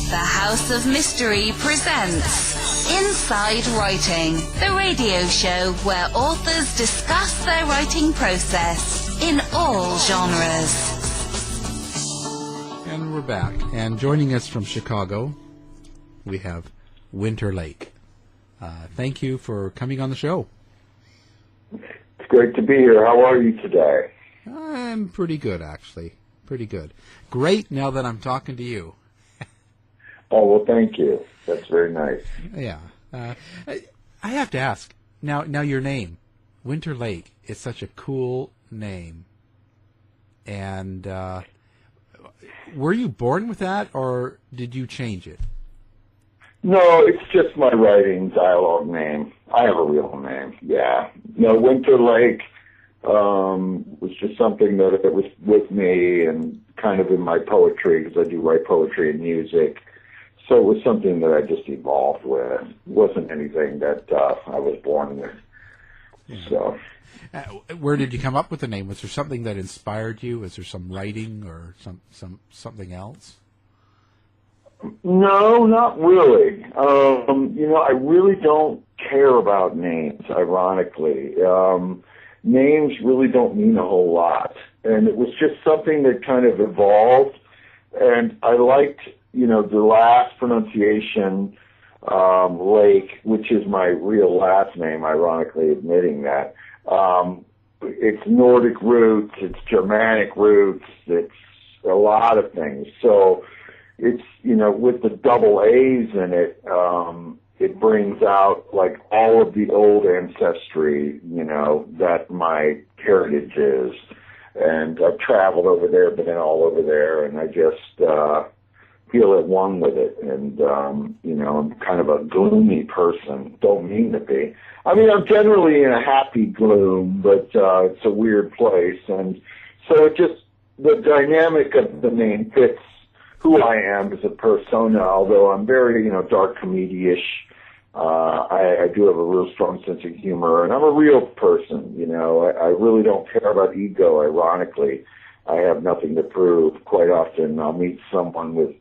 The House of Mystery presents Inside Writing, the radio show where authors discuss their writing process in all genres. And we're back. And joining us from Chicago, we have Winter Laake. Thank you for coming on the show. It's great to be here. How are you today? I'm pretty good, actually. Pretty good. Great now that I'm talking to you. Oh, well, thank you. That's very nice. Yeah. I have to ask, now your name, Winter Laake, is such a cool name. And were you born with that, or did you change it? No, it's just my writing dialogue name. I have a real name, yeah. No, Winter Laake was just something that it was with me and kind of in my poetry, because I do write poetry and music. So it was something that I just evolved with. It wasn't anything that I was born with. Yeah. So, where did you come up with the name? Was there something that inspired you? Was there some writing or something else? No, not really. I really don't care about names, ironically. Names really don't mean a whole lot. And it was just something that kind of evolved. And I liked, the last pronunciation, Lake, which is my real last name, ironically admitting that. It's Nordic roots, it's Germanic roots, it's a lot of things. So it's, with the double A's in it, it brings out like all of the old ancestry, that my heritage is. And I've traveled over there, been all over there, and I just feel at one with it. And, I'm kind of a gloomy person. Don't mean to be. I mean, I'm generally in a happy gloom, but it's a weird place. And so it just, the dynamic of the name fits who I am as a persona, although I'm very, dark comedy-ish. I do have a real strong sense of humor, and I'm a real person, I really don't care about ego, ironically. I have nothing to prove. Quite often I'll meet someone with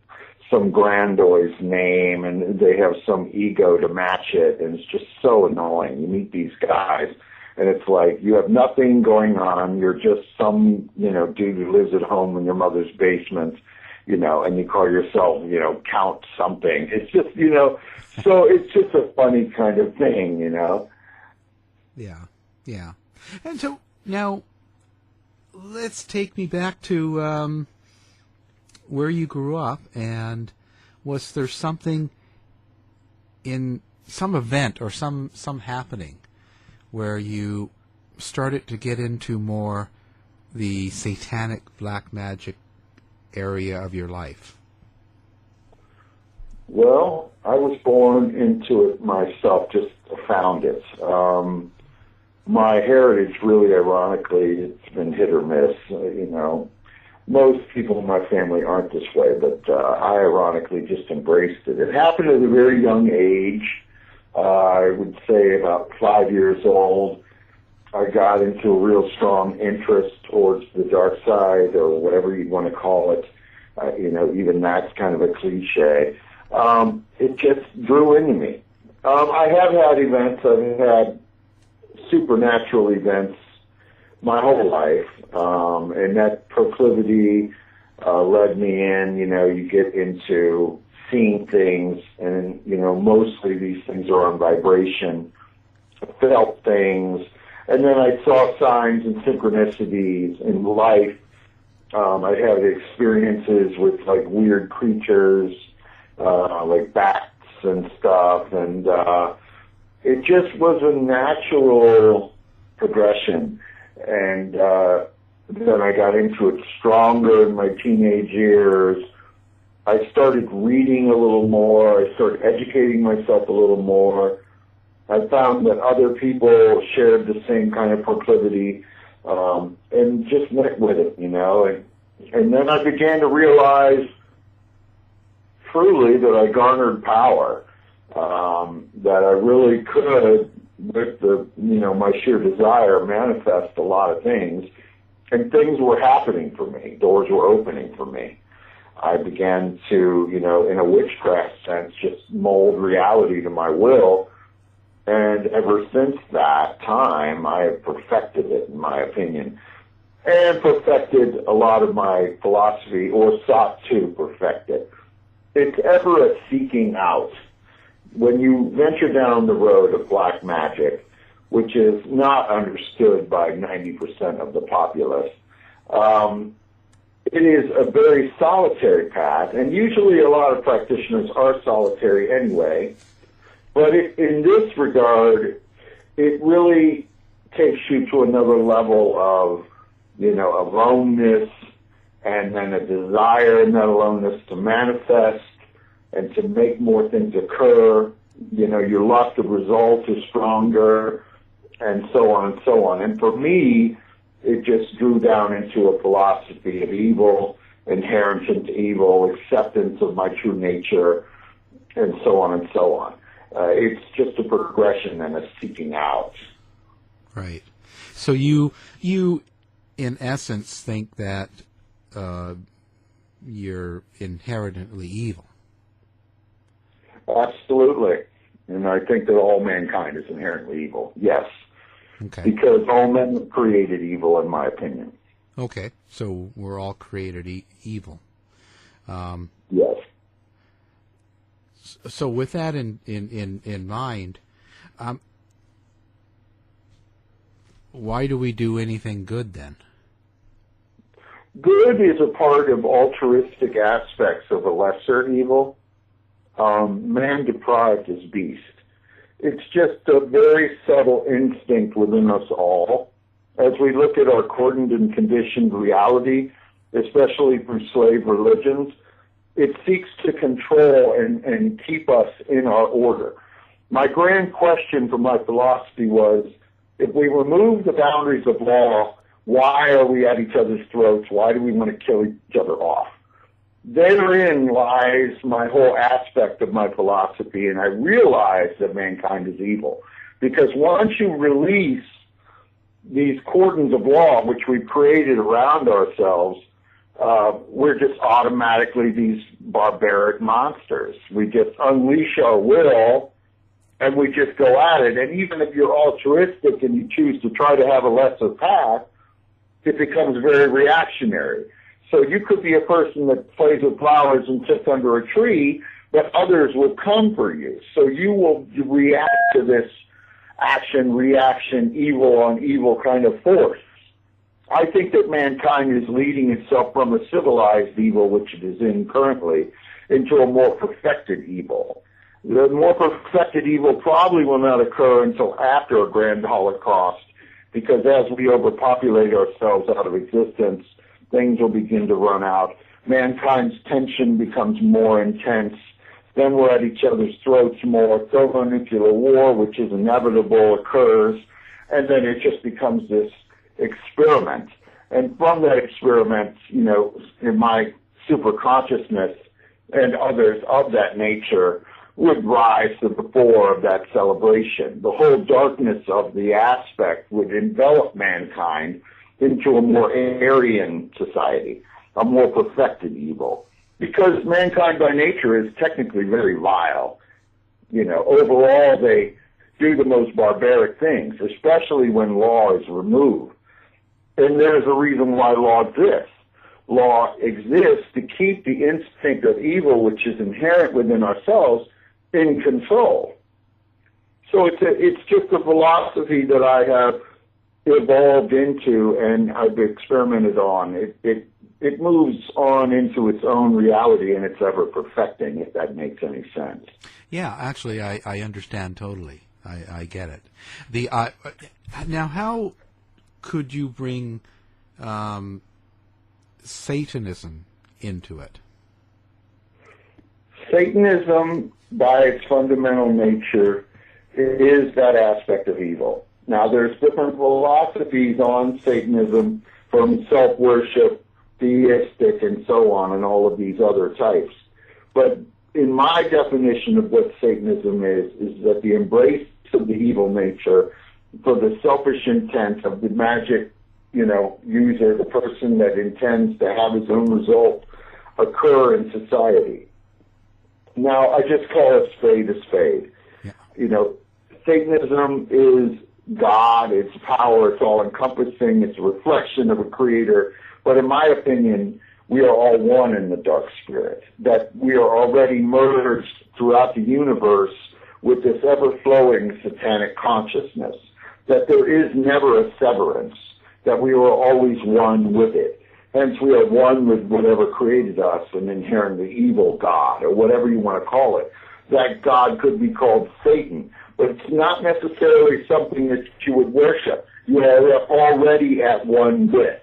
some grandiose name, and they have some ego to match it, and it's just so annoying. You meet these guys, and it's like you have nothing going on. You're just some, dude who lives at home in your mother's basement, and you call yourself, Count something. It's just, so it's just a funny kind of thing, Yeah. And so now let's take me back to where you grew up, and was there something in some event or some happening where you started to get into more the satanic black magic area of your life? Well, I was born into it myself, just found it. My heritage, really ironically, it's been hit or miss. Most people in my family aren't this way, but I ironically just embraced it. It happened at a very young age. I would say about 5 years old. I got into a real strong interest towards the dark side, or whatever you want to call it. Even that's kind of a cliche. It just drew into me. I have had events. I've had supernatural events my whole life, and that proclivity led me in. You get into seeing things, and mostly these things are on vibration. I felt things, and then I saw signs and synchronicities in life. I had experiences with like weird creatures, like bats and stuff, and it just was a natural progression. And then I got into it stronger in my teenage years. I started reading a little more. I started educating myself a little more. I found that other people shared the same kind of proclivity, and just went with it, And then I began to realize truly that I garnered power, that I really could, with my sheer desire, manifest a lot of things, and things were happening for me. Doors were opening for me. I began to, in a witchcraft sense, just mold reality to my will. And ever since that time, I have perfected it, in my opinion, and perfected a lot of my philosophy, or sought to perfect it. It's ever a seeking out. When you venture down the road of black magic, which is not understood by 90% of the populace, it is a very solitary path, and usually a lot of practitioners are solitary anyway. But in this regard, it really takes you to another level of, aloneness, and then a desire in that aloneness to manifest and to make more things occur. Your lust of result is stronger, and so on and so on. And for me, it just drew down into a philosophy of evil, inherent into evil, acceptance of my true nature, and so on and so on. It's just a progression and a seeking out. Right. So you in essence, think that you're inherently evil. Absolutely. And I think that all mankind is inherently evil. Yes. Okay. Because all men created evil, in my opinion. Okay. So we're all created evil. Yes. So with that in mind, why do we do anything good then? Good is a part of altruistic aspects of a lesser evil. Man deprived is beast. It's just a very subtle instinct within us all. As we look at our cordoned and conditioned reality, especially through slave religions, it seeks to control and keep us in our order. My grand question for my philosophy was, if we remove the boundaries of law, why are we at each other's throats? Why do we want to kill each other off? Therein lies my whole aspect of my philosophy, and I realize that mankind is evil. Because once you release these cordons of law, which we've created around ourselves, we're just automatically these barbaric monsters. We just unleash our will, and we just go at it. And even if you're altruistic and you choose to try to have a lesser path, it becomes very reactionary. So you could be a person that plays with flowers and sits under a tree, but others will come for you. So you will react to this action, reaction, evil on evil kind of force. I think that mankind is leading itself from a civilized evil, which it is in currently, into a more perfected evil. The more perfected evil probably will not occur until after a grand holocaust, because as we overpopulate ourselves out of existence, things will begin to run out. Mankind's tension becomes more intense. Then we're at each other's throats more. Thermonuclear war, which is inevitable, occurs. And then it just becomes this experiment. And from that experiment, in my superconsciousness and others of that nature would rise to the fore of that celebration. The whole darkness of the aspect would envelop mankind into a more Aryan society, a more perfected evil. Because mankind by nature is technically very vile. Overall they do the most barbaric things, especially when law is removed. And there's a reason why law exists. Law exists to keep the instinct of evil, which is inherent within ourselves, in control. So it's just a philosophy that I have evolved into and I've experimented on. It moves on into its own reality and it's ever perfecting, if that makes any sense. Yeah, actually, I understand totally. I get it. Now, how could you bring Satanism into it? Satanism, by its fundamental nature, is that aspect of evil. Now, there's different philosophies on Satanism, from self-worship, theistic, and so on, and all of these other types. But in my definition of what Satanism is that the embrace of the evil nature for the selfish intent of the magic, user, the person that intends to have his own result occur in society. Now, I just call it spade a spade. Yeah. You know, Satanism is God, it's power, it's all-encompassing, it's a reflection of a creator. But in my opinion, we are all one in the dark spirit, that we are already merged throughout the universe with this ever-flowing satanic consciousness, that there is never a severance, that we are always one with it. Hence, we are one with whatever created us, an inherently evil God, or whatever you want to call it. That God could be called Satan, but it's not necessarily something that you would worship. You are already at one with.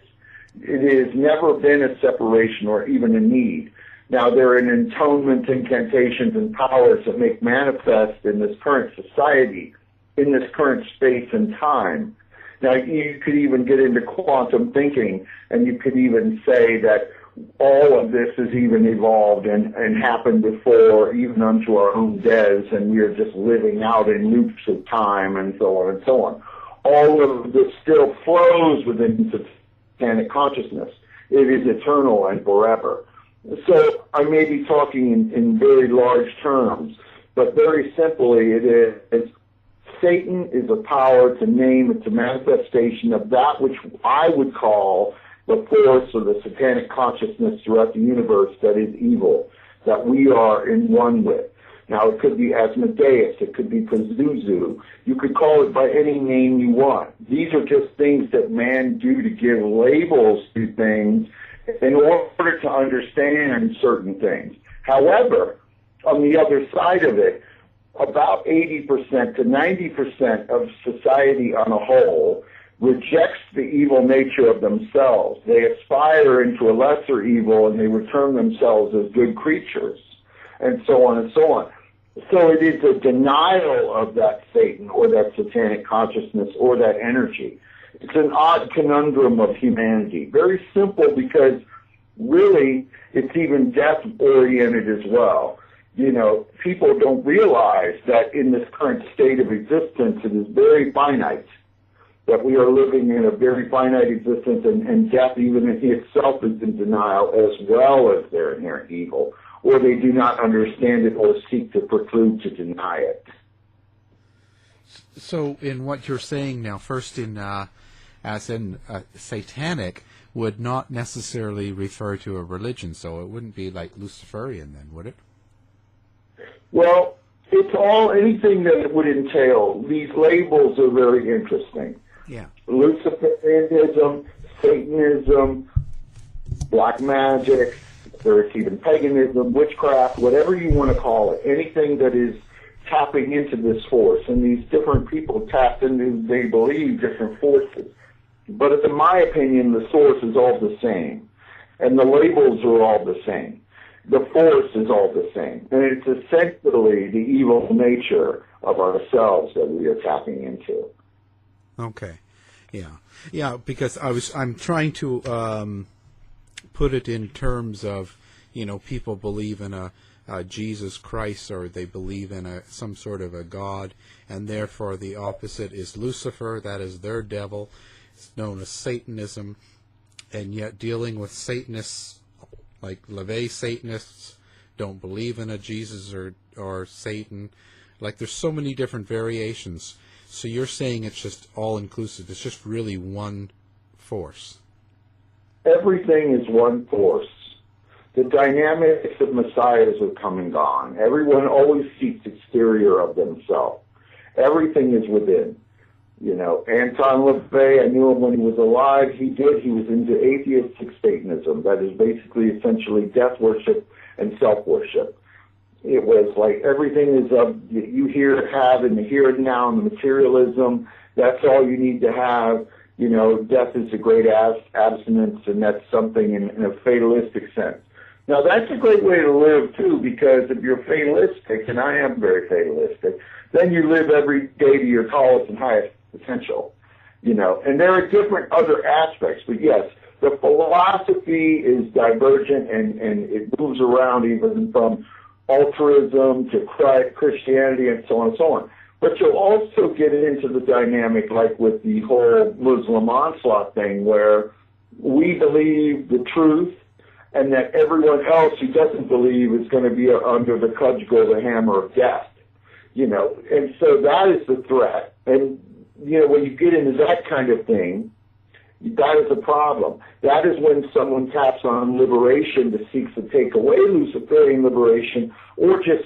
It has never been a separation or even a need. Now, there are atonement, incantations, and powers that make manifest in this current society, in this current space and time. Now, you could even get into quantum thinking, and you could even say that all of this has even evolved and happened before, even unto our own deaths, and we are just living out in loops of time and so on and so on. All of this still flows within satanic consciousness. It is eternal and forever. So I may be talking in very large terms, but very simply it is Satan is a power to name, it's a manifestation of that which I would call the force or the satanic consciousness throughout the universe that is evil, that we are in one with. Now, it could be Asmodeus, it could be Pazuzu. You could call it by any name you want. These are just things that man do to give labels to things in order to understand certain things. However, on the other side of it, about 80% to 90% of society on a whole rejects the evil nature of themselves. They aspire into a lesser evil and they return themselves as good creatures, and so on and so on. So it is a denial of that Satan or that satanic consciousness or that energy. It's an odd conundrum of humanity. Very simple because really it's even death-oriented as well. You know, people don't realize that in this current state of existence it is very finite, that we are living in a very finite existence, and death even in itself is in denial as well as their inherent evil, or they do not understand it or seek to preclude to deny it. So in what you're saying now, first as in satanic would not necessarily refer to a religion, so it wouldn't be like Luciferian then, would it? Well, it's all anything that it would entail. These labels are very interesting. Yeah. Luciferianism, Satanism, black magic, there's even paganism, witchcraft, whatever you want to call it, anything that is tapping into this force. And these different people tap into, they believe, different forces. But in my opinion, the source is all the same. And the labels are all the same. The force is all the same. And it's essentially the evil nature of ourselves that we are tapping into. Okay. Yeah, because I'm trying to put it in terms of, people believe in a Jesus Christ, or they believe in some sort of a God, and therefore the opposite is Lucifer, that is their devil. It's known as Satanism, and yet dealing with Satanists, like Laake Satanists, don't believe in a Jesus or Satan. Like, there's so many different variations. So you're saying it's just all-inclusive. It's just really one force. Everything is one force. The dynamics of messiahs have come and gone. Everyone always seeks exterior of themselves. Everything is within. Anton LaVey, I knew him when he was alive. He was into atheistic Satanism. That is basically essentially death worship and self-worship. It was like everything is you have in the here and now, and the materialism. That's all you need to have. Death is a great abstinence, and that's something in a fatalistic sense. Now, that's a great way to live, too, because if you're fatalistic, and I am very fatalistic, then you live every day to your tallest and highest potential. And there are different other aspects, but yes, the philosophy is divergent, and it moves around even from altruism to Christianity and so on and so on. But you'll also get into the dynamic like with the whole Muslim onslaught thing, where we believe the truth and that everyone else who doesn't believe is going to be under the cudgel, the hammer of death. And so that is the threat. And, when you get into that kind of thing, that is a problem. That is when someone taps on liberation to seek to take away Luciferian liberation or just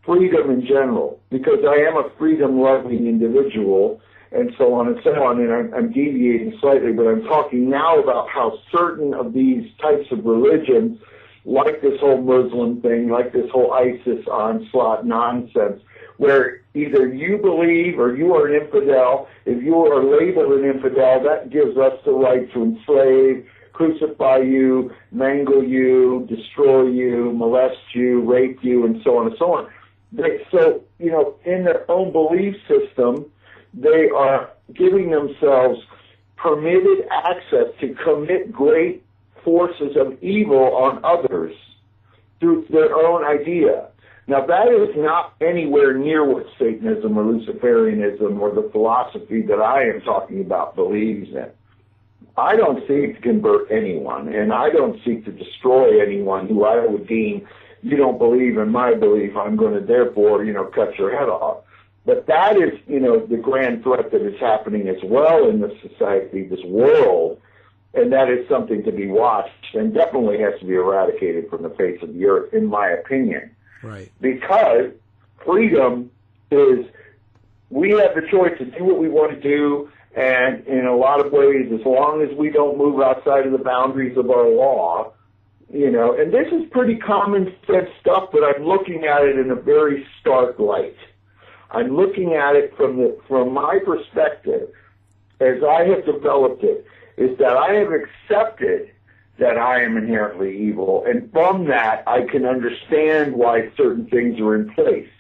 freedom in general, because I am a freedom-loving individual, and so on and so on, and I'm deviating slightly, but I'm talking now about how certain of these types of religions, like this whole Muslim thing, like this whole ISIS onslaught nonsense, where either you believe or you are an infidel. If you are labeled an infidel, that gives us the right to enslave, crucify you, mangle you, destroy you, molest you, rape you, and so on and so on. So, in their own belief system, they are giving themselves permitted access to commit great forces of evil on others through their own idea. Now, that is not anywhere near what Satanism or Luciferianism or the philosophy that I am talking about believes in. I don't seek to convert anyone, and I don't seek to destroy anyone who I would deem, you don't believe in my belief, I'm going to therefore, cut your head off. But that is, the grand threat that is happening as well in this society, this world, and that is something to be watched and definitely has to be eradicated from the face of the earth, in my opinion. Right. Because freedom is, we have the choice to do what we want to do, and in a lot of ways, as long as we don't move outside of the boundaries of our law, and this is pretty common sense stuff, but I'm looking at it in a very stark light. I'm looking at it from my perspective, as I have developed it, is that I have accepted that I am inherently evil, and from that I can understand why certain things are in place.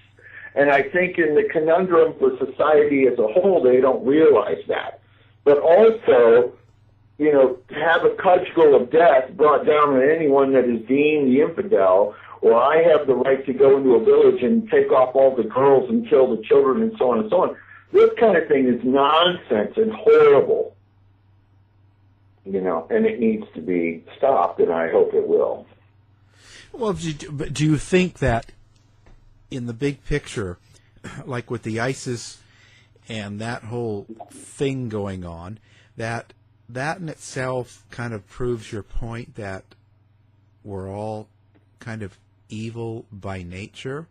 And I think in the conundrum for society as a whole, they don't realize that. But also, have a cudgel of death brought down on anyone that is deemed the infidel, or I have the right to go into a village and take off all the girls and kill the children and so on and so on. This kind of thing is nonsense and horrible. And it needs to be stopped, and I hope it will. Well, but do you think that in the big picture, like with the ISIS and that whole thing going on, that in itself kind of proves your point that we're all kind of evil by nature?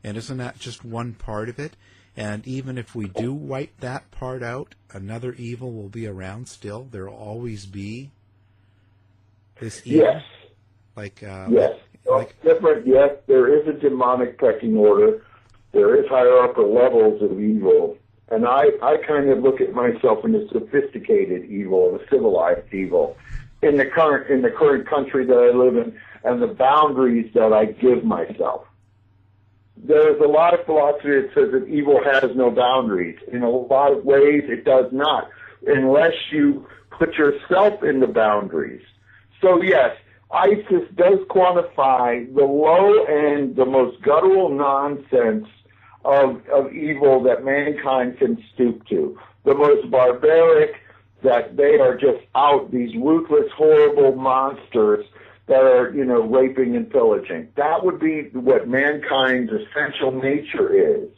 And isn't that just one part of it? And even if we do wipe that part out, another evil will be around still. There will always be this evil. Yes. Yes. Different. Yes, there is a demonic pecking order. There is hierarchical levels of evil. And I kind of look at myself in a sophisticated evil, a civilized evil, in the current country that I live in, and the boundaries that I give myself. There's a lot of philosophy that says that evil has no boundaries. In a lot of ways, it does not, unless you put yourself in the boundaries. So yes, ISIS does quantify the low end, the most guttural nonsense of evil that mankind can stoop to. The most barbaric, that they are just out, these ruthless, horrible monsters that are, raping and pillaging. That would be what mankind's essential nature is.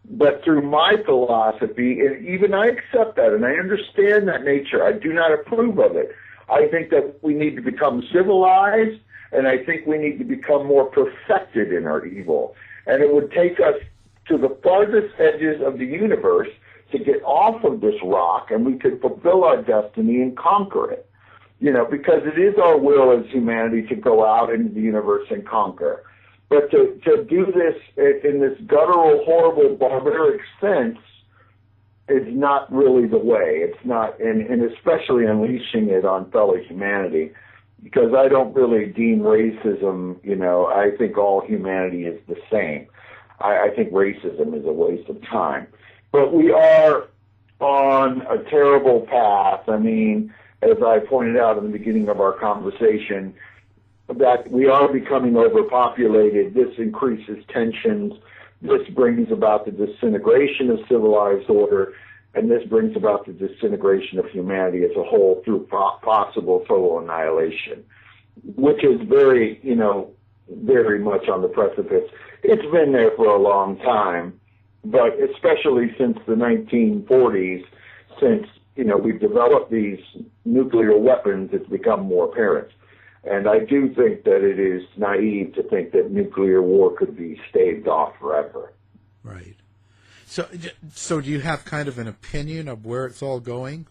But through my philosophy, and even I accept that, and I understand that nature, I do not approve of it. I think that we need to become civilized, and I think we need to become more perfected in our evil. And it would take us to the farthest edges of the universe to get off of this rock, and we could fulfill our destiny and conquer it. Because it is our will as humanity to go out into the universe and conquer. But to do this in this guttural, horrible, barbaric sense is not really the way. It's not, and especially unleashing it on fellow humanity, because I don't really deem racism, I think all humanity is the same. I think racism is a waste of time. But we are on a terrible path. I mean, as I pointed out in the beginning of our conversation, that we are becoming overpopulated. This increases tensions. This brings about the disintegration of civilized order, and this brings about the disintegration of humanity as a whole through possible total annihilation. which is very, very much on the precipice. It's been there for a long time, but especially since the 1940s, since, we've developed these nuclear weapons, it's become more apparent. And I do think that it is naive to think that nuclear war could be staved off forever. Right. So do you have kind of an opinion of where it's all going?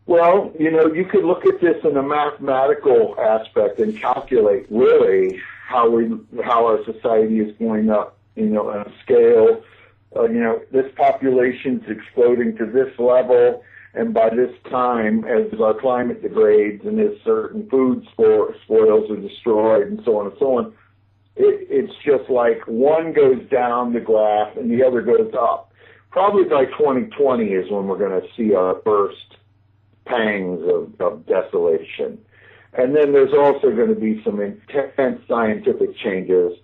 Well, you could look at this in a mathematical aspect and calculate really how our society is going up, on a scale. This population's exploding to this level, and by this time, as our climate degrades and as certain food spoils are destroyed and so on and so on, it's just like one goes down the graph and the other goes up. Probably by 2020 is when we're going to see our first pangs of desolation. And then there's also going to be some intense scientific changes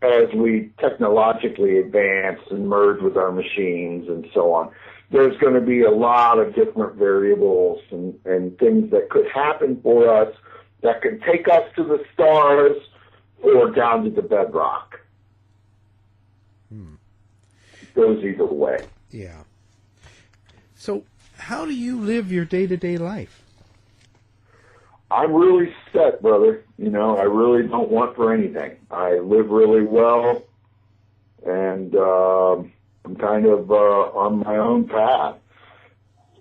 as we technologically advance and merge with our machines and so on. There's going to be a lot of different variables and things that could happen for us that could take us to the stars or down to the bedrock. It goes either way. Yeah. So how do you live your day-to-day life? I'm really set, brother. I really don't want for anything. I live really well, and I'm kind of on my own path.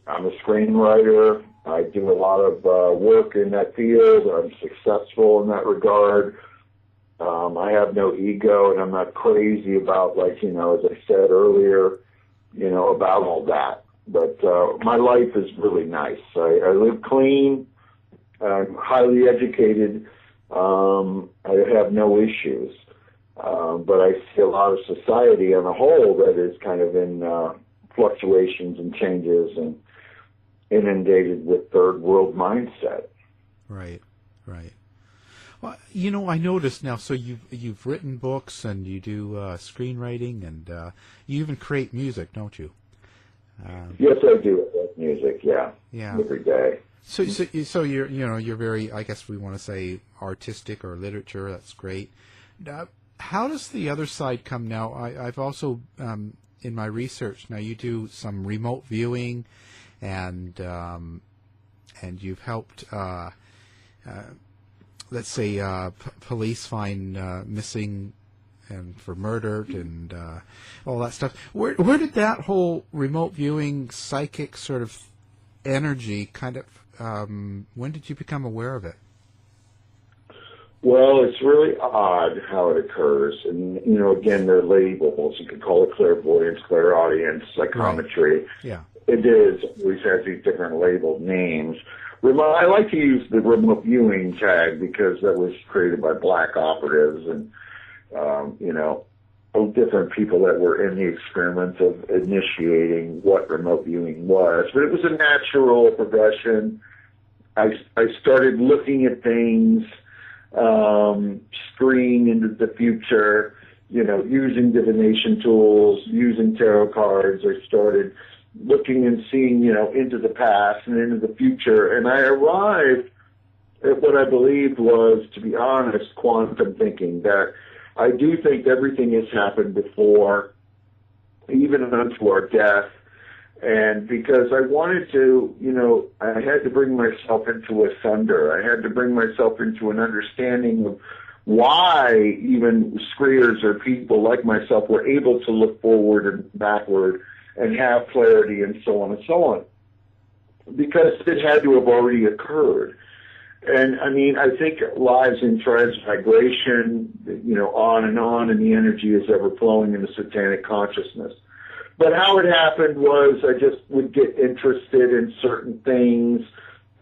I'm a screenwriter. I do a lot of work in that field. I'm successful in that regard. I have no ego, and I'm not crazy about, as I said earlier, about all that. But my life is really nice. I live clean. I'm highly educated. I have no issues. But I see a lot of society on a whole that is kind of in fluctuations and changes and inundated with third world mindset. Right. Well, I noticed now, so you've written books and you do screenwriting and you even create music, don't you? Yes, I do. I like music, yeah. Every day. So you're very, I guess we want to say, artistic or literature. That's great. How does the other side come now? I've also in my research now you do some remote viewing, and you've helped let's say police find missing and for murdered and all that stuff. Where did that whole remote viewing psychic sort of energy kind of when did you become aware of it? Well, it's really odd how it occurs. And, again, they're labels. You could call it clairvoyance, clairaudience, psychometry. Right. Yeah. It is. It always has these different labeled names. I like to use the remote viewing tag because that was created by black operatives and, different people that were in the experiment of initiating what remote viewing was. But it was a natural progression. I started looking at things, screen into the future, using divination tools, using tarot cards. I started looking and seeing, into the past and into the future. And I arrived at what I believed was, to be honest, quantum thinking, that I do think everything has happened before, even unto our death. And because I wanted to, I had to bring myself into a thunder. I had to bring myself into an understanding of why even screers or people like myself were able to look forward and backward and have clarity and so on and so on. Because it had to have already occurred. And, I think lives in transmigration, on, and the energy is ever flowing in the satanic consciousness. But how it happened was I just would get interested in certain things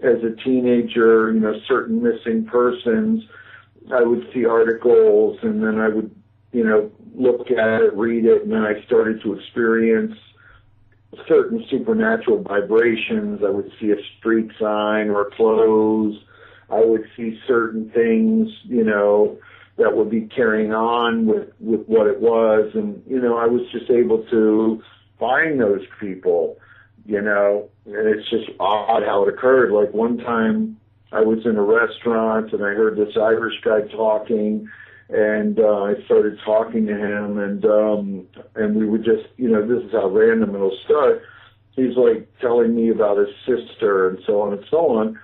as a teenager, certain missing persons. I would see articles and then I would, look at it, read it, and then I started to experience certain supernatural vibrations. I would see a street sign or clothes. I would see certain things, that would be carrying on with what it was. And, I was just able to find those people, and it's just odd how it occurred. Like one time I was in a restaurant and I heard this Irish guy talking, and I started talking to him, and we would just, this is how random it'll start. He's like telling me about his sister and so on and so on,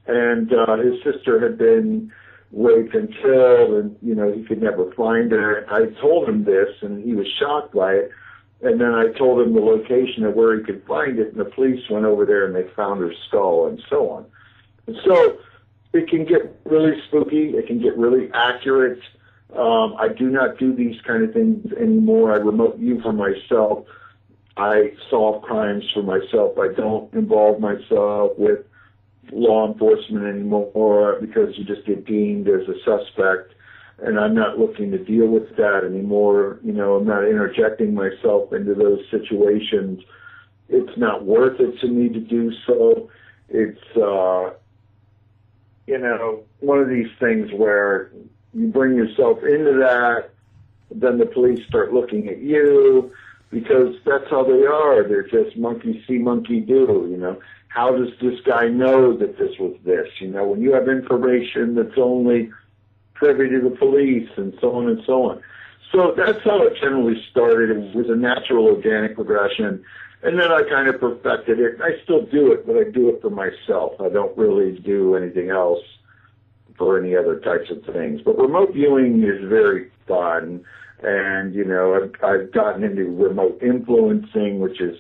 and his sister had been raped and killed, and he could never find her. I told him this, and he was shocked by it. And then I told him the location of where he could find it, and the police went over there and they found her skull and so on. And so it can get really spooky. It can get really accurate. I do not do these kind of things anymore. I remote view for myself. I solve crimes for myself. I don't involve myself with law enforcement anymore because you just get deemed as a suspect. And I'm not looking to deal with that anymore. I'm not interjecting myself into those situations. It's not worth it to me to do so. It's, one of these things where you bring yourself into that, then the police start looking at you because that's how they are. They're just monkey see, monkey do, How does this guy know that this was this? When you have information that's only privy to the police and so on and so on. So that's how it generally started. It was a natural organic progression. And then I kind of perfected it. I still do it, but I do it for myself. I don't really do anything else for any other types of things. But remote viewing is very fun. And, I've gotten into remote influencing, which is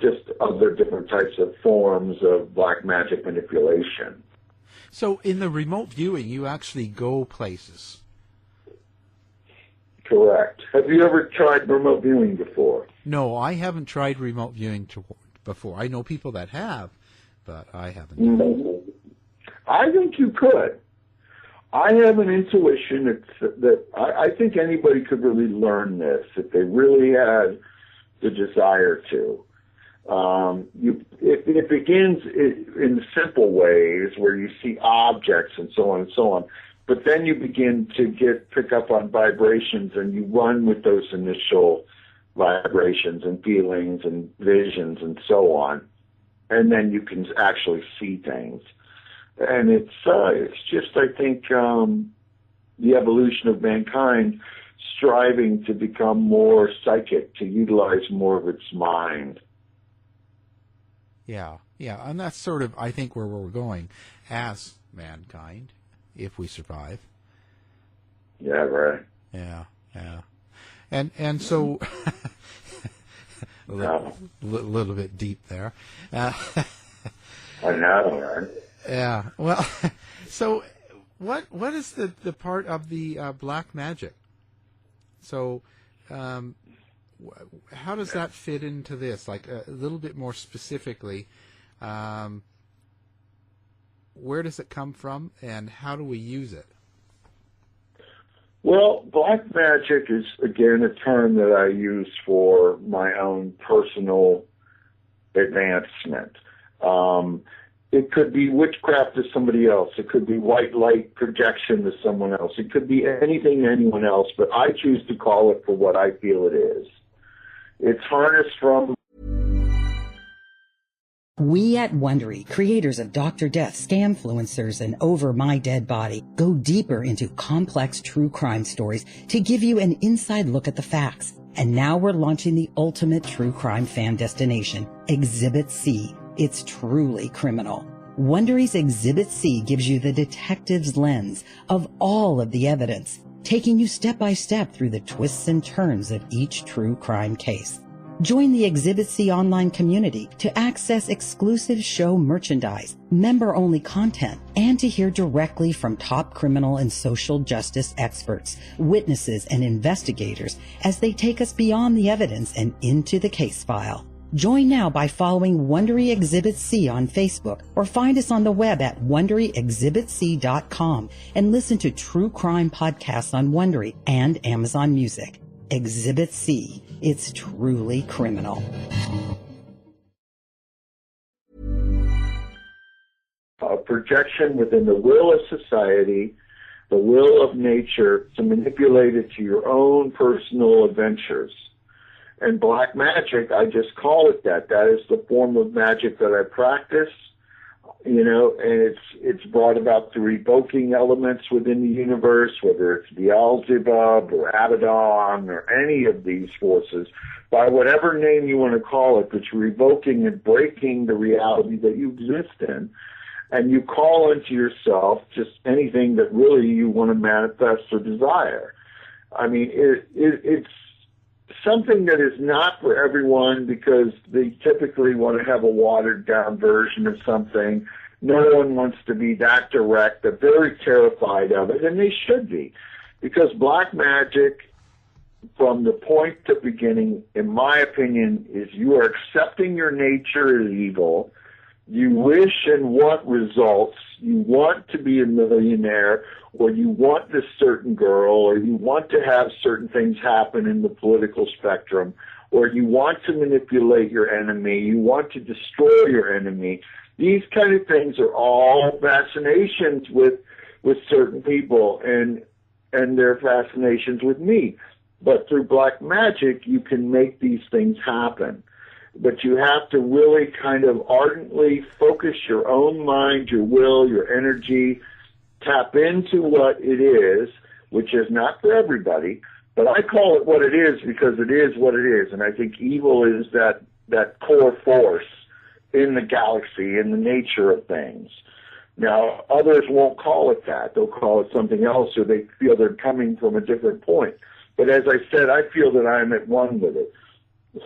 just other different types of forms of black magic manipulation. So in the remote viewing, you actually go places. Correct. Have you ever tried remote viewing before? No, I haven't tried remote viewing before. I know people that have, but I haven't. I think you could. I have an intuition that I think anybody could really learn this if they really had the desire to. It begins in simple ways where you see objects and so on and so on, but then you begin to pick up on vibrations and you run with those initial vibrations and feelings and visions and so on, and then you can actually see things. And it's just, I think, the evolution of mankind striving to become more psychic, to utilize more of its mind. Yeah, and that's sort of, I think, where we're going as mankind, if we survive. Yeah, right. Yeah. And so, a little bit deep there. I know, right? Yeah, well, so what is the part of the black magic? So, how does that fit into this? Like a little bit more specifically, where does it come from, and how do we use it? Well, black magic is, again, a term that I use for my own personal advancement. It could be witchcraft to somebody else. It could be white light projection to someone else. It could be anything to anyone else, but I choose to call it for what I feel it is. It's harnessed from... We at Wondery, creators of Dr. Death, Scamfluencers, and Over My Dead Body, go deeper into complex true crime stories to give you an inside look at the facts. And now we're launching the ultimate true crime fan destination, Exhibit C. It's truly criminal. Wondery's Exhibit C gives you the detective's lens of all of the evidence, taking you step by step through the twists and turns of each true crime case. Join the Exhibit C online community to access exclusive show merchandise, member-only content, and to hear directly from top criminal and social justice experts, witnesses, and investigators as they take us beyond the evidence and into the case file. Join now by following Wondery Exhibit C on Facebook or find us on the web at WonderyExhibitC.com and listen to true crime podcasts on Wondery and Amazon Music. Exhibit C. It's truly criminal. A projection within the will of society, the will of nature, to manipulate it to your own personal adventures. And black magic, I just call it that. That is the form of magic that I practice. and it's brought about through evoking elements within the universe, whether it's Beelzebub or Abaddon or any of these forces, by whatever name you want to call it, that you're evoking and breaking the reality that you exist in. And you call into yourself just anything that really you want to manifest or desire. I mean, it's something that is not for everyone because they typically want to have a watered-down version of something. No one wants to be that direct. They're very terrified of it, and they should be, because black magic, from the point to beginning, in my opinion, is you are accepting your nature as evil. You wish and want results. You want to be a millionaire, or you want this certain girl, or you want to have certain things happen in the political spectrum, or you want to manipulate your enemy. You want to destroy your enemy. These kind of things are all fascinations with certain people, and their fascinations with me. But through black magic, you can make these things happen. But you have to really kind of ardently focus your own mind, your will, your energy, tap into what it is, which is not for everybody, but I call it what it is because it is what it is. And I think evil is that core force in the galaxy, in the nature of things. Now, others won't call it that. They'll call it something else, or they feel they're coming from a different point. But as I said, I feel that I am at one with it.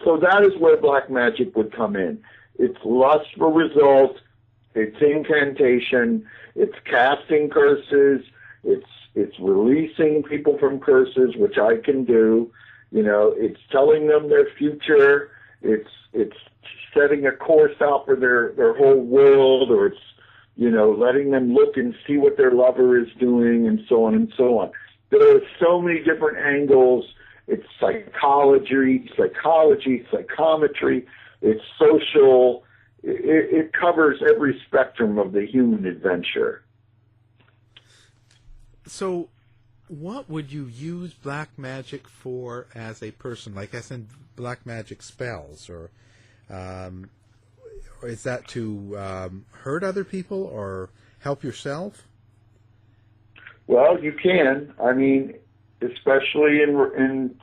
So that is where black magic would come in. It's lust for results, it's incantation, it's casting curses, it's releasing people from curses, which I can do. It's telling them their future, it's setting a course out for their whole world, or it's, letting them look and see what their lover is doing, and so on and so on. There are so many different angles. It's psychology, psychometry, it's social. It covers every spectrum of the human adventure. So what would you use black magic for as a person? Like, as in black magic spells, or is that to hurt other people or help yourself? Well, you can. I mean, especially in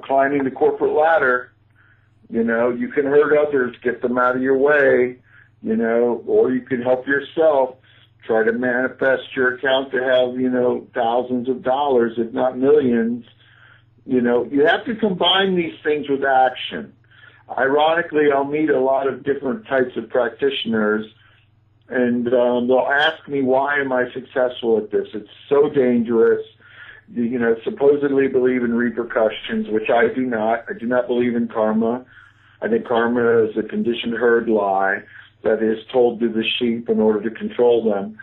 climbing the corporate ladder, you can hurt others, get them out of your way, or you can help yourself, try to manifest your account to have, thousands of dollars, if not millions. You have to combine these things with action. Ironically, I'll meet a lot of different types of practitioners, and they'll ask me, why am I successful at this? It's so dangerous. Supposedly believe in repercussions, which I do not. I do not believe in karma. I think karma is a conditioned herd lie that is told to the sheep in order to control them.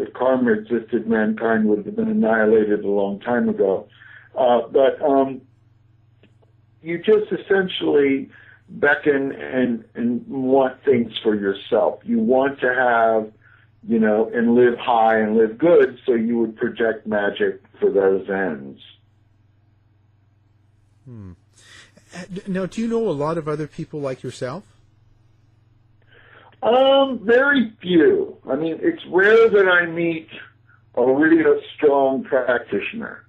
If karma existed, mankind would have been annihilated a long time ago. But you just essentially beckon and want things for yourself. You want to have, and live high and live good, so you would project magic for those ends. Now, do you know a lot of other people like yourself? Very few. I mean, it's rare that I meet a really strong practitioner.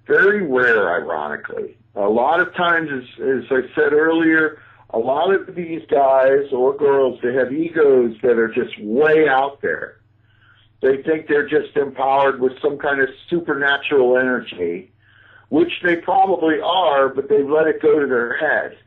Very rare, ironically. A lot of times, as I said earlier, a lot of these guys or girls, they have egos that are just way out there. They think they're just empowered with some kind of supernatural energy, which they probably are, but they've let it go to their head.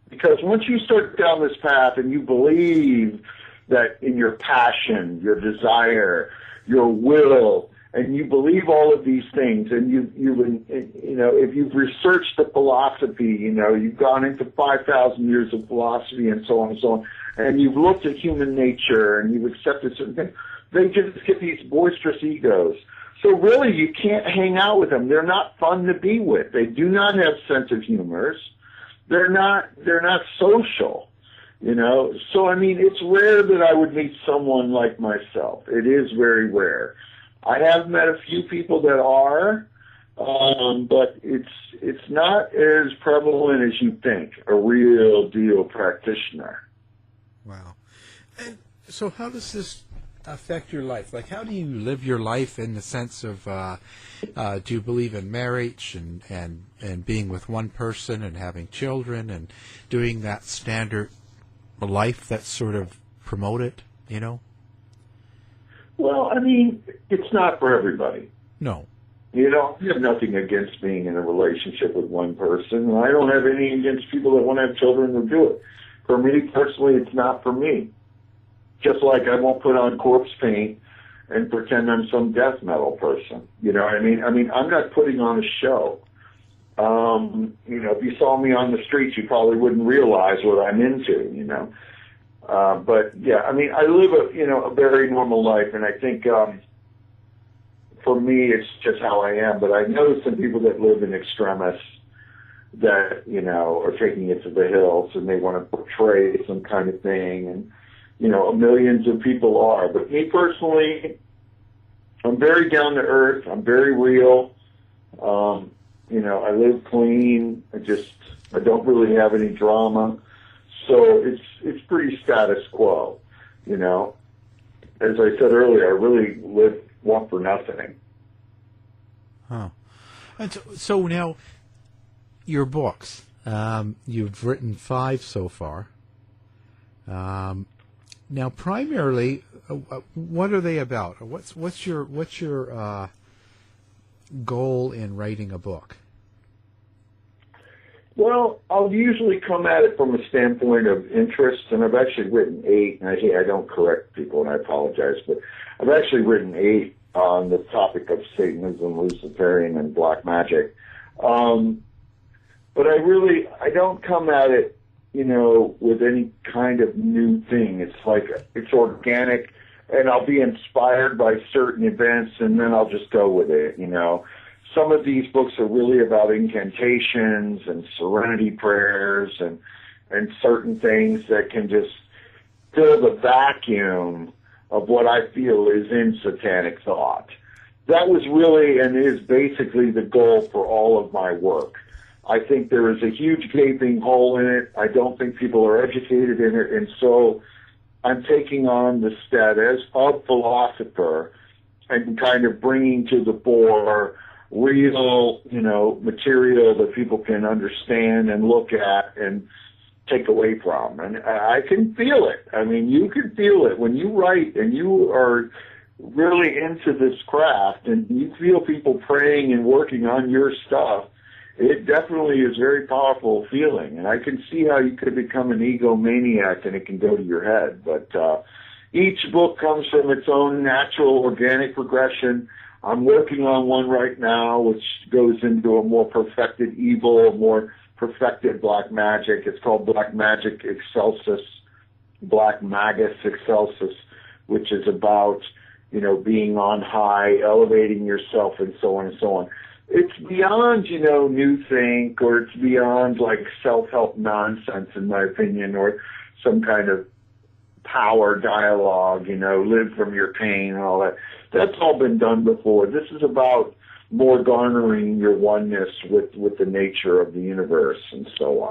Because once you start down this path and you believe that in your passion, your desire, your will, and you believe all of these things, and if you've researched the philosophy, you've gone into 5,000 years of philosophy and so on and so on, and you've looked at human nature and you've accepted certain things, they just get these boisterous egos. So really, you can't hang out with them. They're not fun to be with. They do not have sense of humors. They're not social. So I mean, it's rare that I would meet someone like myself. It is very rare. I have met a few people that are, but it's not as prevalent as you think, a real deal practitioner. Wow. And So how does this affect your life? Like, how do you live your life in the sense of, do you believe in marriage and being with one person and having children and doing that standard life that's sort of promoted, you know? Well, I mean, it's not for everybody. No. You know, I have nothing against being in a relationship with one person, and I don't have any against people that want to have children who do it. For me, personally, it's not for me. Just like I won't put on corpse paint and pretend I'm some death metal person. You know what I mean? I mean, I'm not putting on a show. You know, if you saw me on the streets, you probably wouldn't realize what I'm into, you know. But, yeah, I mean, I live a very normal life, and I think for me, it's just how I am. But I know some people that live in extremis that, you know, are taking it to the hills, and they want to portray some kind of thing, and, you know, millions of people are. But me personally, I'm very down to earth. I'm very real. You know, I live clean. I don't really have any drama. So it's pretty status quo, you know. As I said earlier, I really want for nothing. Huh. And so now, your books. You've written 5 so far. Now, primarily, what are they about? What's your goal in writing a book? Well, I'll usually come at it from a standpoint of interest, and I've actually written 8, and I don't correct people, and I apologize, but I've actually written 8 on the topic of Satanism, Luciferian, and black magic. But I don't come at it, you know, with any kind of new thing. It's organic, and I'll be inspired by certain events, and then I'll just go with it, you know. Some of these books are really about incantations and serenity prayers and certain things that can just fill the vacuum of what I feel is in satanic thought. That was really and is basically the goal for all of my work. I think there is a huge gaping hole in it. I don't think people are educated in it, and so I'm taking on the status of philosopher and kind of bringing to the fore real, you know, material that people can understand and look at and take away from. And I can feel it. I mean, you can feel it when you write and you are really into this craft and you feel people praying and working on your stuff. It definitely is a very powerful feeling, and I can see how you could become an egomaniac and it can go to your head. But each book comes from its own natural, organic progression. I'm working on one right now which goes into a more perfected evil, more perfected black magic. It's called Black Magic Excelsis, Black Magus Excelsis, which is about, you know, being on high, elevating yourself, and so on and so on. It's beyond, you know, new think, or it's beyond like self-help nonsense, in my opinion, or some kind of power dialogue, you know, live from your pain and all that. That's all been done before. This is about more garnering your oneness with the nature of the universe and so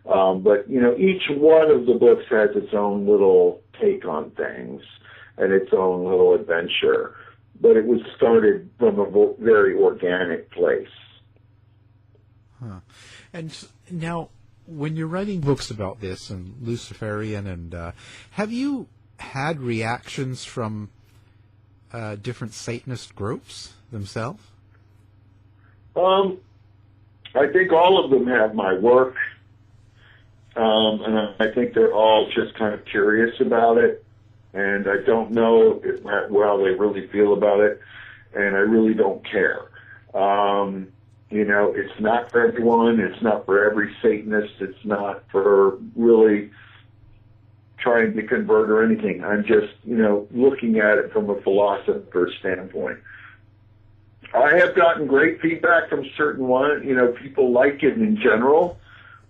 on. But, you know, each one of the books has its own little take on things and its own little adventure. But it was started from a very organic place. Huh. And now, when you're writing books about this and Luciferian, and have you had reactions from different Satanist groups themselves? I think all of them have my work, and I think they're all just kind of curious about it. And I don't know how well they really feel about it, and I really don't care. You know, it's not for everyone. It's not for every Satanist. It's not for really trying to convert or anything. I'm just, you know, looking at it from a philosopher standpoint. I have gotten great feedback from certain people like it in general.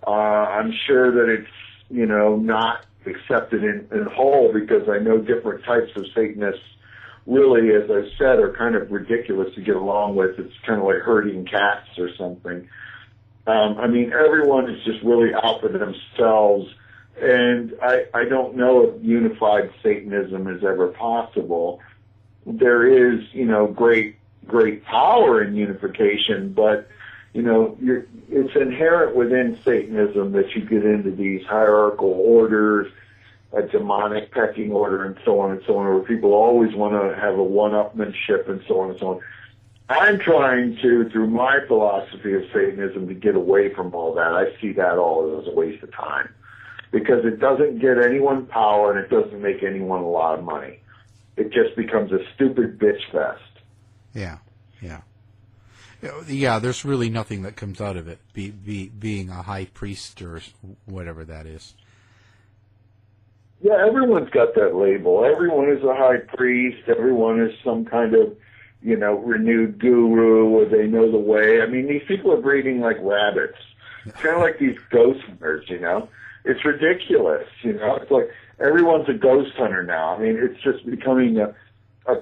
I'm sure that it's, you know, not accepted in whole, because I know different types of Satanists really, as I said, are kind of ridiculous to get along with. It's kind of like herding cats or something. I mean, everyone is just really out for themselves And I don't know if unified Satanism is ever possible. There is, great power in unification, but, it's inherent within Satanism that you get into these hierarchical orders, a demonic pecking order, and so on and so on, where people always want to have a one-upmanship and so on and so on. I'm trying to, through my philosophy of Satanism, to get away from all that. I see that all as a waste of time, because it doesn't get anyone power and it doesn't make anyone a lot of money. It just becomes a stupid bitch fest. Yeah. Yeah, there's really nothing that comes out of it, being a high priest or whatever that is. Yeah, everyone's got that label. Everyone is a high priest. Everyone is some kind of, renewed guru, or they know the way. I mean, these people are breeding like rabbits. It's kind of like these ghost hunters, It's ridiculous, It's like everyone's a ghost hunter now. I mean, it's just becoming a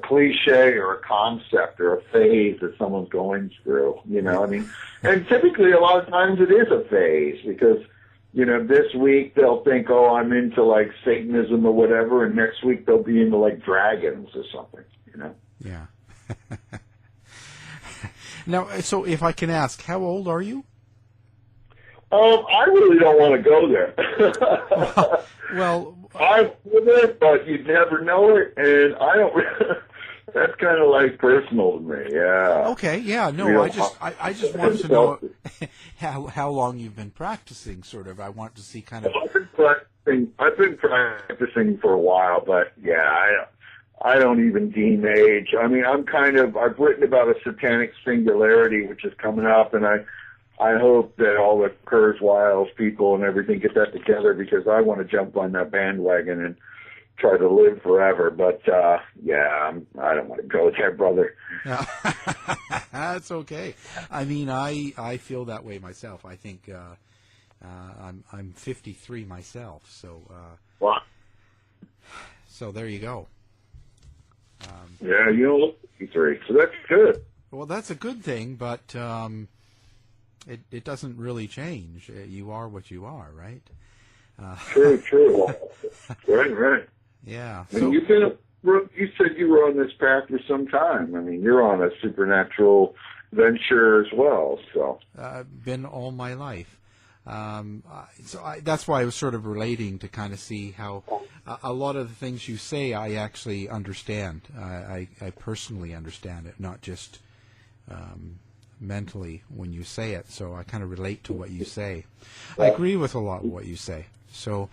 cliche or a concept or a phase that someone's going through, I mean, and typically a lot of times it is a phase, because, this week they'll think, oh, I'm into like Satanism or whatever, and next week they'll be into like dragons or something, Yeah. Now, so if I can ask, how old are you? I really don't want to go there. Well, I've with it, but you never know it, and I don't. That's kind of like personal to me. Yeah. Okay. Yeah. No. I just wanted to know how long you've been practicing. Sort of. I want to see kind of. I've been practicing for a while, but yeah, I don't even deem age. I mean, I've written about a satanic singularity, which is coming up, and I hope that all the Kurzweils people and everything get that together, because I want to jump on that bandwagon and try to live forever. But, I don't want to go there, brother. No. That's okay. I mean, I feel that way myself. I think I'm 53 myself. So, wow. So there you go. Yeah, you don't look 53, so that's good. Well, that's a good thing, but it doesn't really change. You are what you are, right? True. Right. Yeah. And you said you were on this path for some time. I mean, you're on a supernatural venture as well. So been all my life. That's why I was sort of relating to kind of see how a lot of the things you say I actually understand. I personally understand it, not just mentally when you say it. So I kind of relate to what you say. I agree with a lot of what you say. So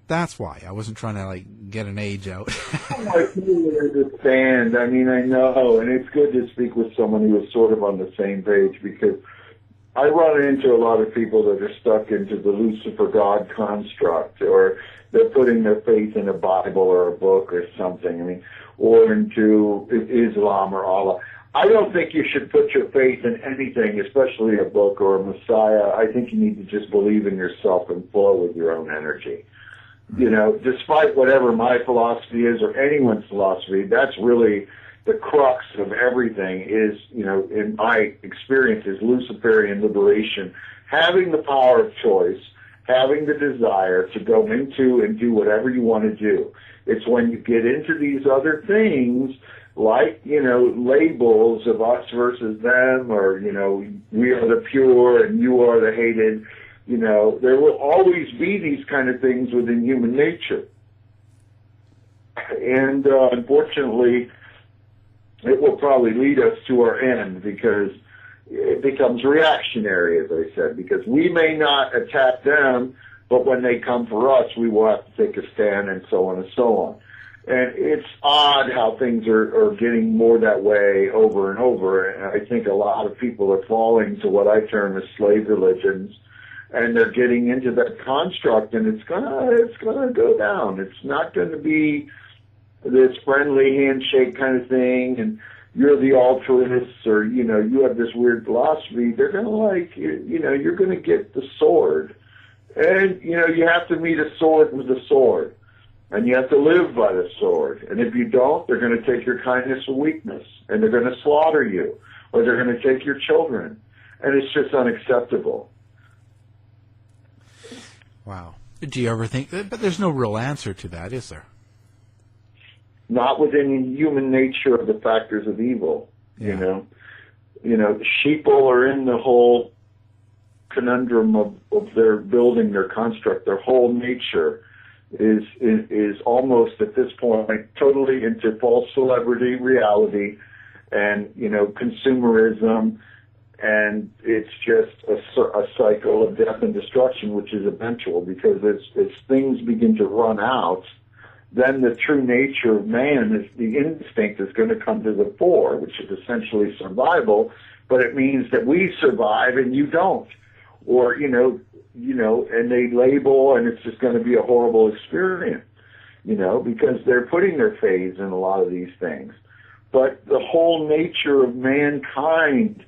that's why I wasn't trying to get an age out. I fully understand. I mean, I know, and it's good to speak with someone who is sort of on the same page, because I run into a lot of people that are stuck into the Lucifer God construct, or they're putting their faith in a Bible or a book or something. I mean, or into Islam or Allah. I don't think you should put your faith in anything, especially a book or a Messiah. I think you need to just believe in yourself and flow with your own energy. Despite whatever my philosophy is or anyone's philosophy, that's really the crux of everything is, in my experience, is Luciferian liberation. Having the power of choice, having the desire to go into and do whatever you want to do. It's when you get into these other things, like, labels of us versus them, or, we are the pure and you are the hated. There will always be these kind of things within human nature. And unfortunately, it will probably lead us to our end, because it becomes reactionary, as I said, because we may not attack them, but when they come for us, we will have to take a stand, and so on and so on. And it's odd how things are getting more that way over and over. And I think a lot of people are falling to what I term as slave religions, and they're getting into that construct, and it's gonna go down. It's not going to be this friendly handshake kind of thing, and you're the altruists, or you have this weird philosophy. They're gonna you're gonna get the sword, and you have to meet a sword with a sword, and you have to live by the sword. And if you don't, they're going to take your kindness or weakness, and they're going to slaughter you, or they're going to take your children, and it's just unacceptable. Wow. Do you ever think, but there's no real answer to that, is there? Not within human nature of the factors of evil, Yeah. Sheeple are in the whole conundrum of their building, their construct, their whole nature is almost at this point totally into false celebrity reality and, consumerism, and it's just a cycle of death and destruction, which is eventual, because as things begin to run out, then the true nature of man, is the instinct, is going to come to the fore, which is essentially survival, but it means that we survive and you don't. Or, and they label, and it's just going to be a horrible experience, because they're putting their faith in a lot of these things. But the whole nature of mankind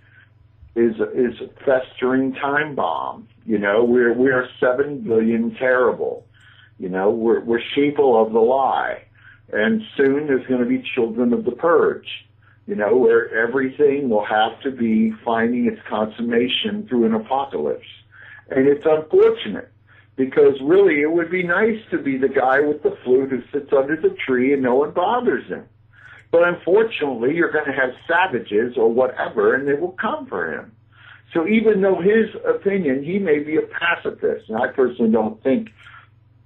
is a festering time bomb. We are 7 billion terrible. We're sheeple of the lie. And soon there's going to be children of the purge, where everything will have to be finding its consummation through an apocalypse. And it's unfortunate, because really it would be nice to be the guy with the flute who sits under the tree and no one bothers him. But unfortunately, you're going to have savages or whatever, and they will come for him. So even though his opinion, he may be a pacifist, and I personally don't think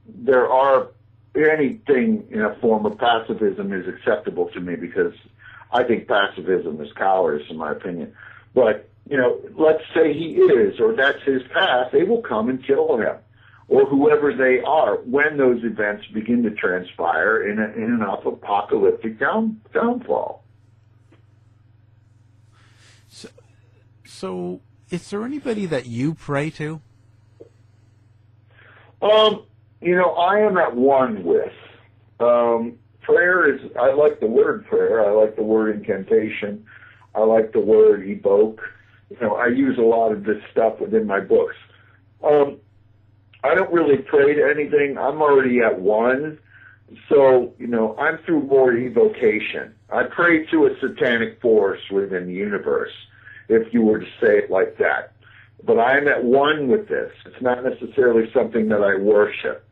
there are anything in a form of pacifism is acceptable to me, because I think pacifism is cowardice, in my opinion. But, let's say he is, or that's his path, they will come and kill him, or whoever they are, when those events begin to transpire in an apocalyptic downfall. So, is there anybody that you pray to? I am at one with. Prayer is, I like the word prayer. I like the word incantation. I like the word evoke. I use a lot of this stuff within my books. I don't really pray to anything. I'm already at one. So, I'm through more evocation. I pray to a satanic force within the universe, if you were to say it like that. But I'm at one with this. It's not necessarily something that I worship.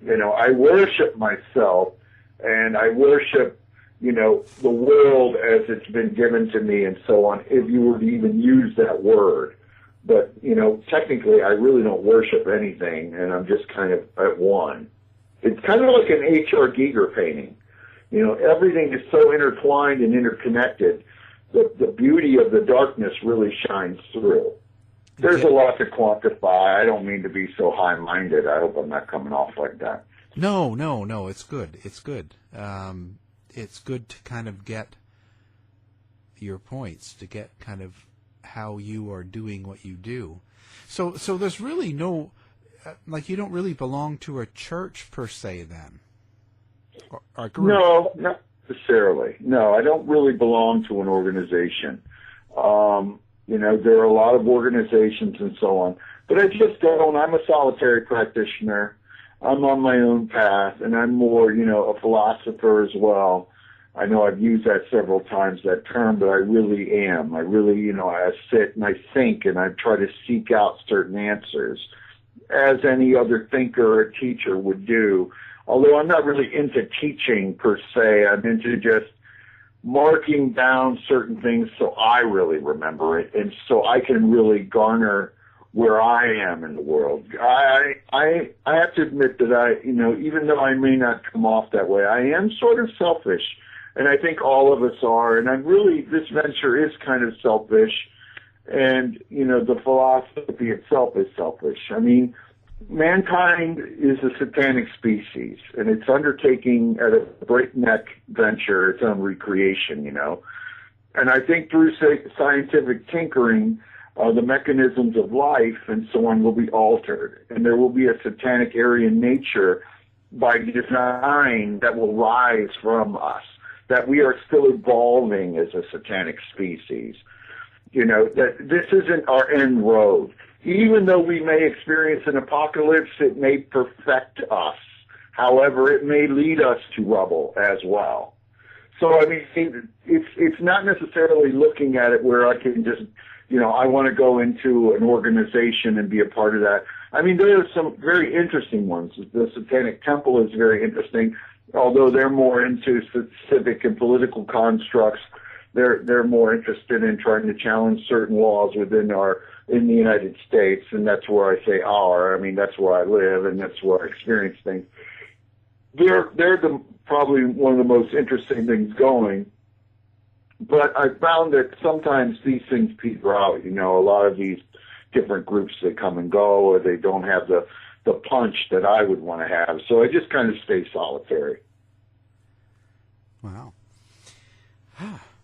I worship myself, and I worship, the world as it's been given to me and so on, if you were to even use that word. But, technically I really don't worship anything, and I'm just kind of at one. It's kind of like an H.R. Giger painting. Everything is so intertwined and interconnected that the beauty of the darkness really shines through. There's a lot to quantify. I don't mean to be so high-minded. I hope I'm not coming off like that. No, it's good. It's good. It's good to kind of get your points, to get kind of how you are doing what you do. So there's really no, you don't really belong to a church per se then? Or a group? No, not necessarily. No, I don't really belong to an organization. There are a lot of organizations and so on, but I just don't. I'm a solitary practitioner. I'm on my own path, and I'm more, a philosopher as well. I know I've used that several times, that term, but I really am. I really, I sit and I think, and I try to seek out certain answers, as any other thinker or teacher would do. Although I'm not really into teaching per se. I'm into just marking down certain things so I really remember it, and so I can really garner where I am in the world. I have to admit that even though I may not come off that way, I am sort of selfish, and I think all of us are, and this venture is kind of selfish, and, the philosophy itself is selfish. I mean, mankind is a satanic species, and it's undertaking at a breakneck venture its own recreation, And I think through scientific tinkering, the mechanisms of life and so on will be altered, and there will be a satanic Aryan nature by design that will rise from us, that we are still evolving as a satanic species. That this isn't our end road. Even though we may experience an apocalypse, it may perfect us. However, it may lead us to rubble as well. So I mean, it's not necessarily looking at it where I can just, I want to go into an organization and be a part of that. I mean, there are some very interesting ones. The Satanic Temple is very interesting, although they're more into civic and political constructs. They're more interested in trying to challenge certain laws in the United States, and that's where I say our. I mean, that's where I live, and that's where I experience things. They're probably one of the most interesting things going. But I found that sometimes these things peter out. A lot of these different groups, they come and go, or they don't have the punch that I would want to have. So I just kind of stay solitary. Wow.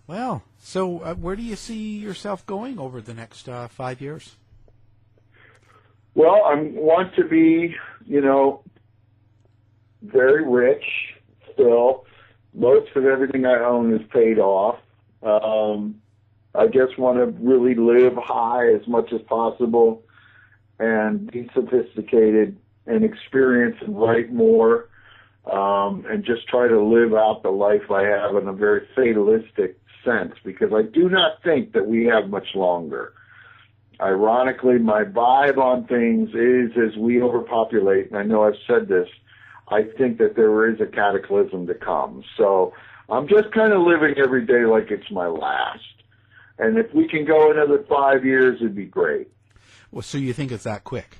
Well, so where do you see yourself going over the next 5 years? Well, I want to be, very rich still. Most of everything I own is paid off. I just want to really live high as much as possible and be sophisticated and experience and write more, and just try to live out the life I have in a very fatalistic sense, because I do not think that we have much longer. Ironically, my vibe on things is as we overpopulate, and I know I've said this, I think that there is a cataclysm to come. So I'm just kind of living every day like it's my last. And if we can go another 5 years, it'd be great. Well, so you think it's that quick?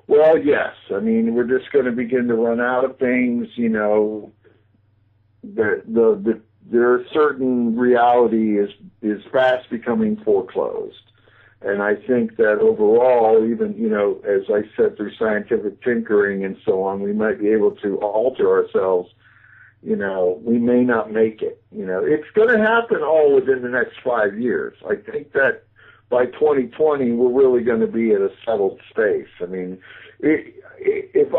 Well, yes. I mean, we're just going to begin to run out of things. There are certain reality is fast becoming foreclosed. And I think that overall, even, as I said, through scientific tinkering and so on, we might be able to alter ourselves. We may not make it. It's going to happen all within the next 5 years. I think that by 2020, we're really going to be at a settled space. I mean, if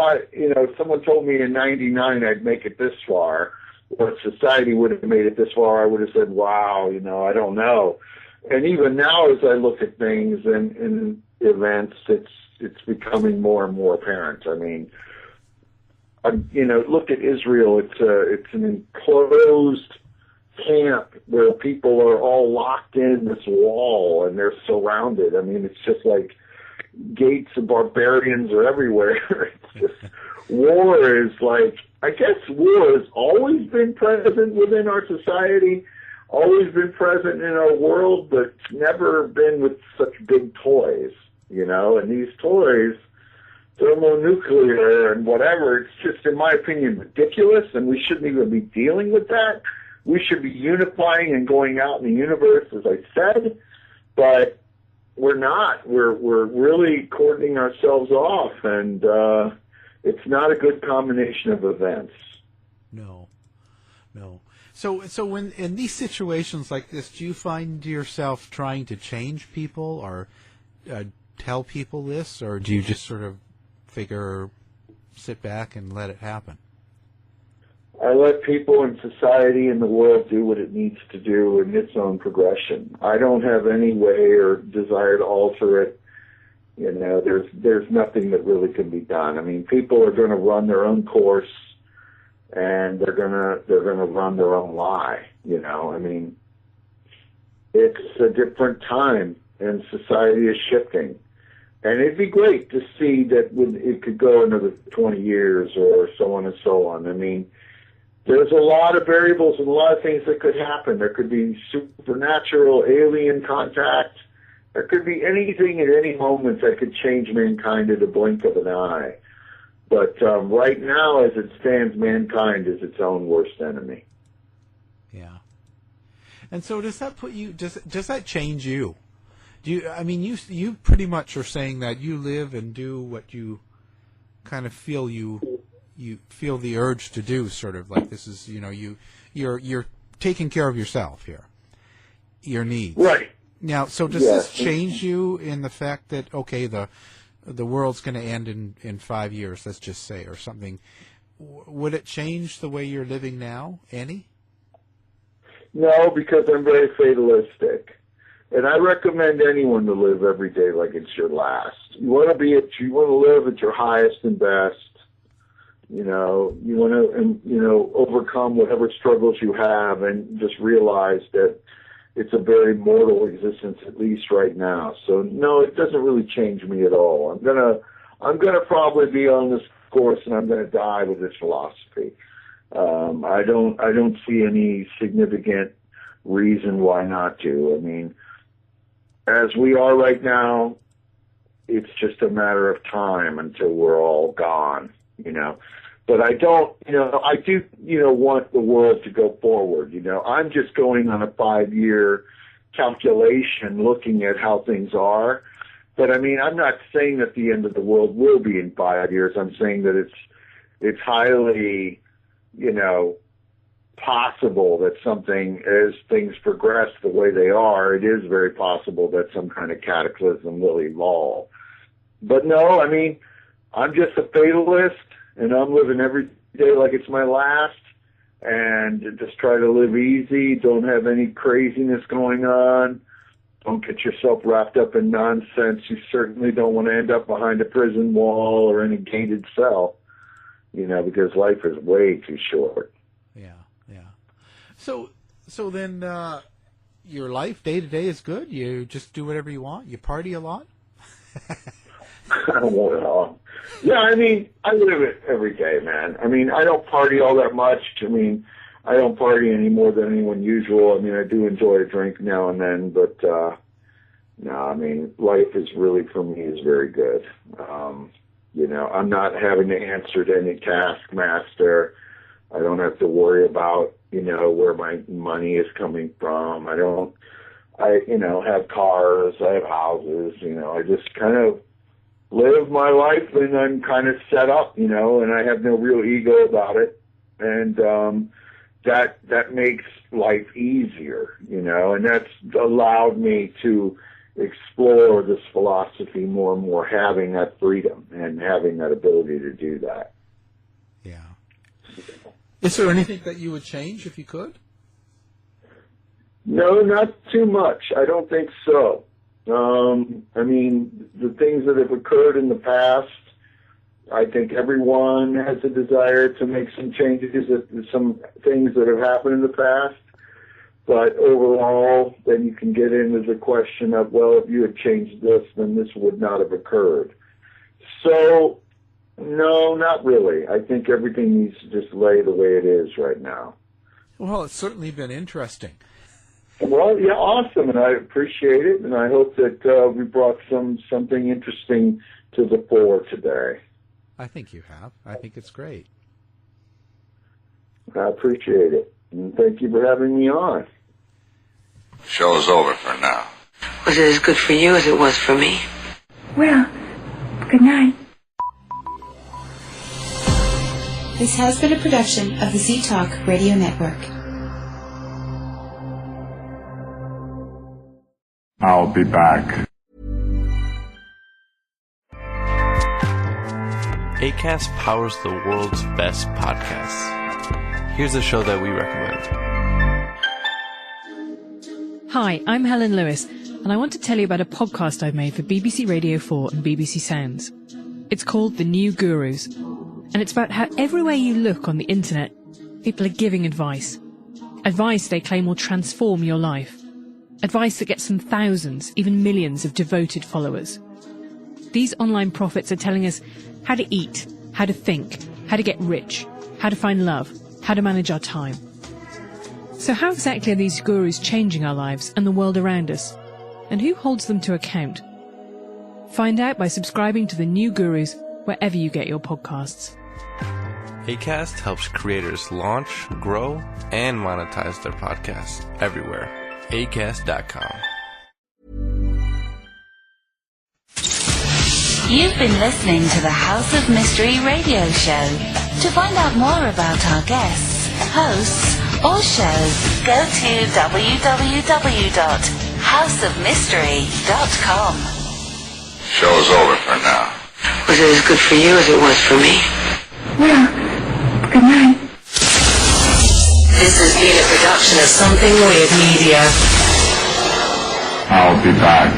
someone told me in 99 I'd make it this far, or society would have made it this far, I would have said, wow, I don't know. And even now, as I look at things and events, it's becoming more and more apparent. I mean, look at Israel. It's an enclosed camp where people are all locked in this wall and they're surrounded. I mean, it's just like gates of barbarians are everywhere. It's just war is like, I guess war has always been present within our society, always been present in our world, but never been with such big toys, and these toys, thermonuclear and whatever, it's just, in my opinion, ridiculous, and we shouldn't even be dealing with that. We should be unifying and going out in the universe, as I said, but we're not. We're really cordoning ourselves off, and it's not a good combination of events. No. So when in these situations like this, do you find yourself trying to change people or tell people this, or do you just sort of sit back and let it happen? I let people in society and the world do what it needs to do in its own progression. I don't have any way or desire to alter it. There's nothing that really can be done. I mean, people are going to run their own course, and they're gonna run their own lie. I mean, it's a different time, and society is shifting. And it'd be great to see that it could go another 20 years or so on and so on. I mean, there's a lot of variables and a lot of things that could happen. There could be supernatural alien contact. There could be anything at any moment that could change mankind at a blink of an eye. But right now, as it stands, mankind is its own worst enemy. Yeah. And so does that put you, does that change you? You pretty much are saying that you live and do what you kind of feel you feel the urge to do, sort of like this is, you're taking care of yourself here, your needs. Right. Now, so does this change you in the fact that, okay, the world's going to end in 5 years, let's just say, or something? Would it change the way you're living now, any? No, because I'm very fatalistic. And I recommend anyone to live every day like it's your last. You want to live at your highest and best. You want to, overcome whatever struggles you have, and just realize that it's a very mortal existence, at least right now. So no, it doesn't really change me at all. I'm gonna probably be on this course, and I'm gonna die with this philosophy. I don't see any significant reason why not to. I mean, as we are right now, it's just a matter of time until we're all gone, But I do, want the world to go forward, I'm just going on a 5-year calculation looking at how things are. But I mean, I'm not saying that the end of the world will be in 5 years. I'm saying that it's highly, possible that as things progress the way they are, it is very possible that some kind of cataclysm will evolve. But no, I mean, I'm just a fatalist, and I'm living every day like it's my last, and just try to live easy, don't have any craziness going on, don't get yourself wrapped up in nonsense. You certainly don't want to end up behind a prison wall or in a gated cell, because life is way too short. Yeah. So then your life day to day is good? You just do whatever you want? You party a lot? Well, yeah, I mean, I live it every day, man. I mean, I don't party all that much. I mean, I don't party any more than anyone usual. I mean, I do enjoy a drink now and then, but no, I mean, life is really, for me, is very good. I'm not having to answer to any taskmaster. I don't have to worry about, where my money is coming from. I have cars, I have houses, I just kind of live my life, and I'm kind of set up, and I have no real ego about it. And that makes life easier, and that's allowed me to explore this philosophy more and more, having that freedom and having that ability to do that. Yeah. Is there anything that you would change if you could? No, not too much. I don't think so. I mean, the things that have occurred in the past, I think everyone has a desire to make some changes, some things that have happened in the past. But overall, then you can get into the question of, well, if you had changed this, then this would not have occurred. So, no, not really. I think everything needs to just lay the way it is right now. Well, it's certainly been interesting. Well, yeah, awesome, and I appreciate it, and I hope that we brought something interesting to the fore today. I think you have. I think it's great. I appreciate it, and thank you for having me on. Show's over for now. Was it as good for you as it was for me? Well, good night. This has been a production of the Z-Talk Radio Network. I'll be back. Acast powers the world's best podcasts. Here's a show that we recommend. Hi, I'm Helen Lewis, and I want to tell you about a podcast I've made for BBC Radio 4 and BBC Sounds. It's called The New Gurus, and it's about how everywhere you look on the internet, people are giving advice. Advice they claim will transform your life. Advice that gets them thousands, even millions of devoted followers. These online prophets are telling us how to eat, how to think, how to get rich, how to find love, how to manage our time. So how exactly are these gurus changing our lives and the world around us? And who holds them to account? Find out by subscribing to The New Gurus wherever you get your podcasts. Acast helps creators launch, grow, and monetize their podcasts everywhere. Acast.com. You've been listening to the House of Mystery radio show. To find out more about our guests, hosts, or shows, go to www.houseofmystery.com. Show's over for now. Was it as good for you as it was for me? Well, good night. This has been a production of Something Weird Media. I'll be back.